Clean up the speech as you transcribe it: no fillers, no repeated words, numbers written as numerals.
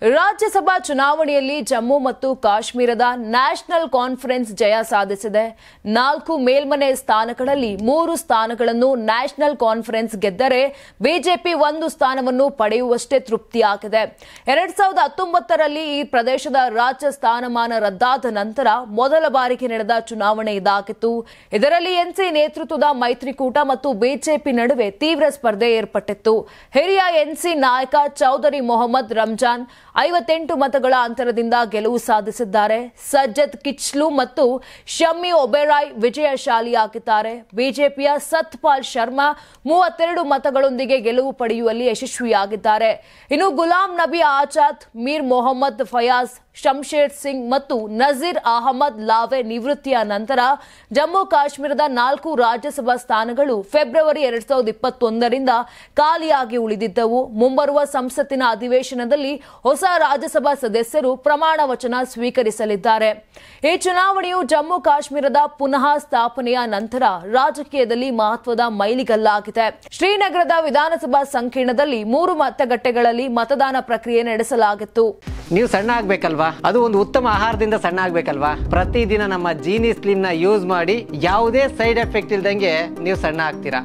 ರಾಜ್ಯಸಭಾ ಚುನಾವಣೆಯಲ್ಲಿ ಜಮ್ಮು ಮತ್ತು ಕಾಶ್ಮೀರದ ನ್ಯಾಷನಲ್ ಕಾನ್ಫರೆನ್ಸ್ ಜಯ ಸಾಧಿಸಿದೆ. 4 ಮೇಲ್ಮನೆ ಸ್ಥಾನಗಳಲ್ಲಿ 3 ಸ್ಥಾನಗಳನ್ನು ನ್ಯಾಷನಲ್ ಕಾನ್ಫರೆನ್ಸ್ ಗೆದ್ದರೆ ಬಿಜೆಪಿ 1 ಸ್ಥಾನವನ್ನು ಪಡೆಯುವಷ್ಟೇ ತೃಪ್ತಿಯಾಗಿದೆ. 2019ರಲ್ಲಿ ಈ ಪ್ರದೇಶದ ರಾಜ್ಯ ಸ್ಥಾನಮಾನ ರದ್ದಾದ ನಂತರ ಮೊದಲ ಬಾರಿಗೆ ನಡೆದ ಚುನಾವಣೆ ಇದಾಗಿತ್ತು. ಇದರಲ್ಲಿ ಎನ್ಸಿ ನೇತೃತ್ವದ ಮೈತ್ರಿಕೂಟ ಮತ್ತು ಬಿಜೆಪಿ ನಡುವೆ ತೀವ್ರ ಸ್ಪರ್ಧೆ ಏರ್ಪಟ್ಟಿತ್ತು. ಹಿರಿಯ ಎನ್ಸಿ ನಾಯಕ ಚೌಧರಿ ಮೊಹಮ್ಮದ್ ರಂಜಾನ್ 58 ಮತಗಳ ಅಂತರದಿಂದ ಗೆಲುವು ಸಾಧಿಸಿದ್ದಾರೆ. ಸಜ್ಜದ್ ಕಿಚ್ಲು ಮತ್ತು ಶಮ್ಮಿ ಒಬೆರಾಯ್ ವಿಜಯಶಾಲಿಯಾಗಿದ್ದಾರೆ. ಬಿಜೆಪಿಯ ಸತ್ಪಾಲ್ ಶರ್ಮಾ 32 ಮತಗಳೊಂದಿಗೆ ಗೆಲುವು ಪಡೆಯುವಲ್ಲಿ ಯಶಸ್ವಿಯಾಗಿದ್ದಾರೆ. ಇನ್ನು ಗುಲಾಂ ನಬಿ ಆಜಾದ್, ಮೀರ್ ಮೊಹಮ್ಮದ್ ಫಯಾಜ್, ಶಮ್ಶೇರ್ ಸಿಂಗ್ ಮತ್ತು ನಜೀರ್ ಅಹಮದ್ ಲಾವೆ ನಿವೃತ್ತಿಯ ನಂತರ ಜಮ್ಮು ಕಾಶ್ಮೀರದ 4 ರಾಜ್ಯಸಭಾ ಸ್ಥಾನಗಳು ಫೆಬ್ರವರಿ 2021ರಿಂದ ಖಾಲಿಯಾಗಿ ಉಳಿದಿದ್ದವು. ಮುಂಬರುವ ಸಂಸತ್ತಿನ ಅಧಿವೇಶನದಲ್ಲಿ ಹೊಸ ರಾಜ್ಯಸಭಾ ಸದಸ್ಯರು ಪ್ರಮಾಣ ವಚನ ಸ್ವೀಕರಿಸಲಿದ್ದಾರೆ. ಈ ಚುನಾವಣೆಯು ಜಮ್ಮು ಕಾಶ್ಮೀರದ ಪುನಃ ಸ್ಥಾಪನೆಯ ನಂತರ ರಾಜಕೀಯದಲ್ಲಿ ಮಹತ್ವದ ಮೈಲಿಗಲ್ಲಾಗಿದೆ. ಶ್ರೀನಗರದ ವಿಧಾನಸಭಾ ಸಂಕೀರ್ಣದಲ್ಲಿ 3 ಮತಗಟ್ಟೆಗಳಲ್ಲಿ ಮತದಾನ ಪ್ರಕ್ರಿಯೆ ನಡೆಸಲಾಗಿತ್ತು. ನೀವು ಸಣ್ಣ ಆಗ್ಬೇಕಲ್ವಾ? ಅದು ಒಂದು ಉತ್ತಮ ಆಹಾರದಿಂದ ಸಣ್ಣ ಆಗ್ಬೇಕಲ್ವಾ? ಪ್ರತಿದಿನ ನಮ್ಮ ಜೀನಿ ಸ್ಲಿಮ್ ನ ಯೂಸ್ ಮಾಡಿ ಯಾವುದೇ ಸೈಡ್ ಎಫೆಕ್ಟ್ ಇಲ್ದಂಗೆ ನೀವು ಸಣ್ಣ ಆಗ್ತೀರಾ.